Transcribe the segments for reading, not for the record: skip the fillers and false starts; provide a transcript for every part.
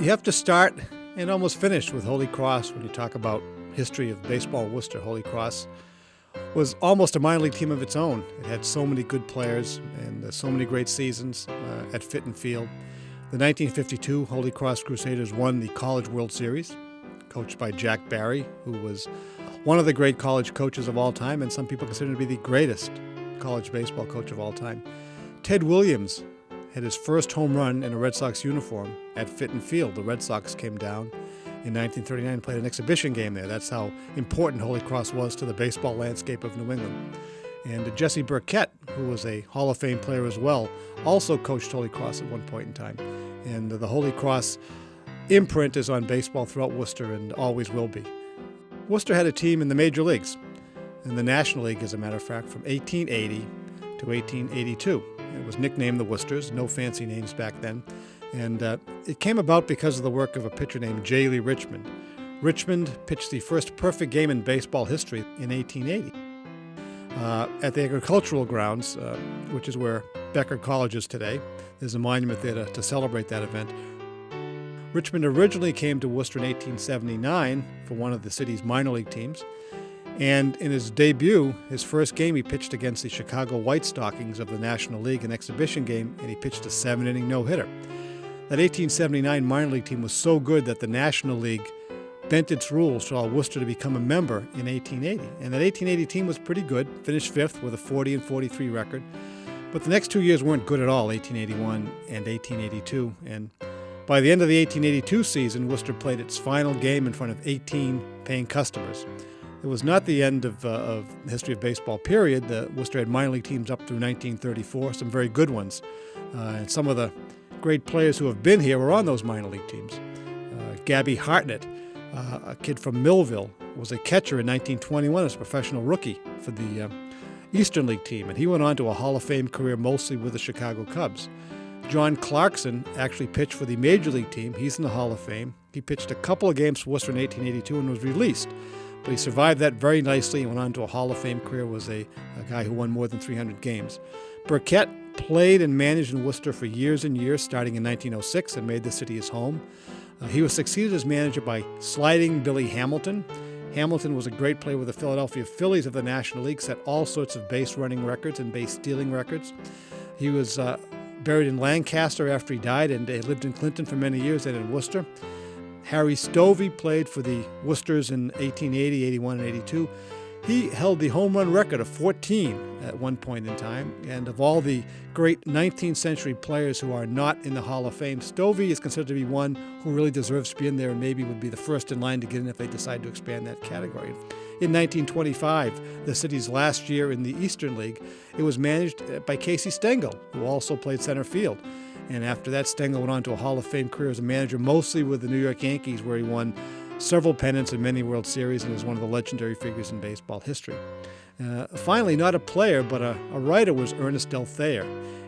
You have to start and almost finish with Holy Cross when you talk about history of baseball in Worcester. Holy Cross was almost a minor league team of its own. It had so many good players and so many great seasons at Fitton Field. The 1952 Holy Cross Crusaders won the College World Series, coached by Jack Barry, who was one of the great college coaches of all time, and some people consider him to be the greatest college baseball coach of all time. Ted Williams had his first home run in a Red Sox uniform at Fitton Field. The Red Sox came down in 1939 and played an exhibition game there. That's how important Holy Cross was to the baseball landscape of New England. And Jesse Burkett, who was a Hall of Fame player as well, also coached Holy Cross at one point in time. And the Holy Cross imprint is on baseball throughout Worcester and always will be. Worcester had a team in the major leagues, in the National League, as a matter of fact, from 1880 to 1882. It was nicknamed the Worcesters, no fancy names back then. And it came about because of the work of a pitcher named J. Lee Richmond. Richmond pitched the first perfect game in baseball history in 1880 at the agricultural grounds, which is where Becker College is today. There's a monument there to celebrate that event. Richmond originally came to Worcester in 1879 for one of the city's minor league teams. And in his debut, his first game, he pitched against the Chicago White Stockings of the National League, an exhibition game, and he pitched a 7-inning no-hitter. That 1879 minor league team was so good that the National League bent its rules to allow Worcester to become a member in 1880. And that 1880 team was pretty good, finished fifth with a 40-43 record. But the next 2 years weren't good at all, 1881 and 1882. And by the end of the 1882 season, Worcester played its final game in front of 18 paying customers. It was not the end of the history of baseball, period. Worcester had minor league teams up through 1934, some very good ones. And some of the great players who have been here were on those minor league teams. Gabby Hartnett, a kid from Millville, was a catcher in 1921 as a professional rookie for the Eastern League team, and he went on to a Hall of Fame career mostly with the Chicago Cubs. John Clarkson actually pitched for the Major League team. He's in the Hall of Fame. He pitched a couple of games for Worcester in 1882 and was released. But he survived that very nicely and went on to a Hall of Fame career, was a guy who won more than 300 games. Burkett played and managed in Worcester for years and years, starting in 1906, and made the city his home. He was succeeded as manager by sliding Billy Hamilton. Hamilton was a great player with the Philadelphia Phillies of the National League, set all sorts of base running records and base stealing records. He was buried in Lancaster after he died, and he lived in Clinton for many years and in Worcester. Harry Stovey played for the Worcesters in 1880, 81, and 82. He held the home run record of 14 at one point in time. And of all the great 19th century players who are not in the Hall of Fame, Stovey is considered to be one who really deserves to be in there and maybe would be the first in line to get in if they decide to expand that category. In 1925, the city's last year in the Eastern League, it was managed by Casey Stengel, who also played center field. And after that, Stengel went on to a Hall of Fame career as a manager, mostly with the New York Yankees, where he won several pennants and many World Series and is one of the legendary figures in baseball history. Finally, not a player, but a writer was Ernest Del Thayer.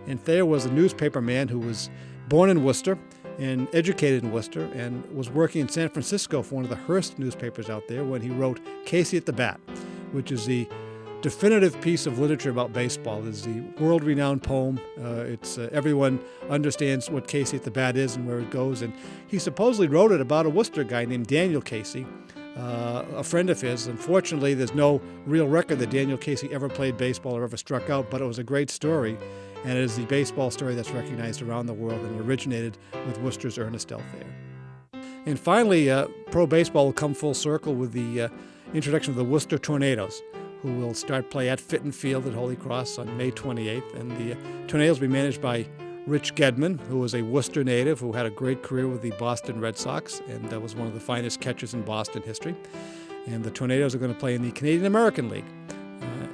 And Thayer was a newspaper man who was born in Worcester and educated in Worcester and was working in San Francisco for one of the Hearst newspapers out there when he wrote Casey at the Bat, which is the definitive piece of literature about baseball. Is the world-renowned poem. Everyone understands what Casey at the Bat is and where it goes. And he supposedly wrote it about a Worcester guy named Daniel Casey, a friend of his. Unfortunately, there's no real record that Daniel Casey ever played baseball or ever struck out, but it was a great story. And it is the baseball story that's recognized around the world, and it originated with Worcester's Ernest Del Thayer. And finally, pro baseball will come full circle with the introduction of the Worcester Tornadoes, who will start play at Fitton Field at Holy Cross on May 28th. And the Tornadoes will be managed by Rich Gedman, who was a Worcester native who had a great career with the Boston Red Sox and was one of the finest catchers in Boston history. And the Tornadoes are going to play in the Canadian American League.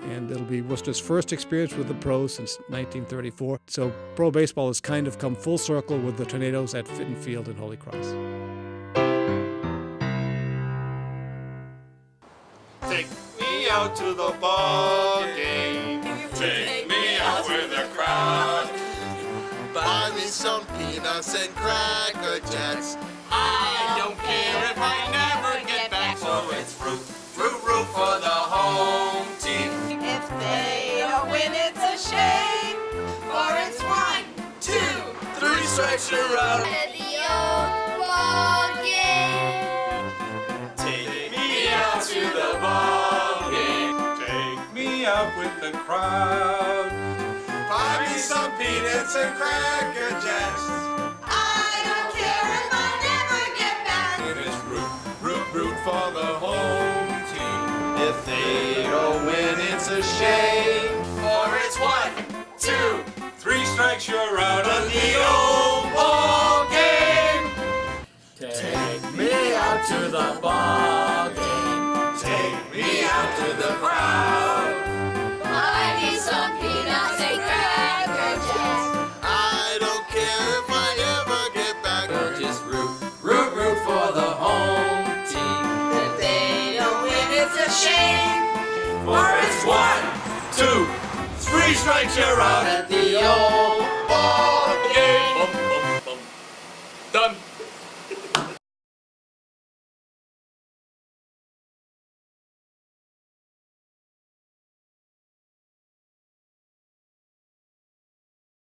And it'll be Worcester's first experience with the pros since 1934. So pro baseball has kind of come full circle with the Tornadoes at Fitton Field in Holy Cross. Take me out to the ball game. Take me out with the crowd. Buy me some peanuts and Cracker Jacks. I don't care if I never get back. So it's root, root, root for the home team. If they don't win, it's a shame. For it's 1, 2, 3 strikes you're out. and the old ball. in the crowd. Buy me some peanuts and Cracker Jacks. I don't care if I never get back. It is root for the home team. If they don't win, it's a shame. For it's 1, 2, 3 strikes, you're out of the old ball game. Take me out to the ball game. Take me out to the crowd. Buy me some peanuts and Cracker Jacks. I don't care if I ever get back. We'll just root for the home team. If they don't win, it's a shame. For it's 1, 2, 3 strikes, you're out. At the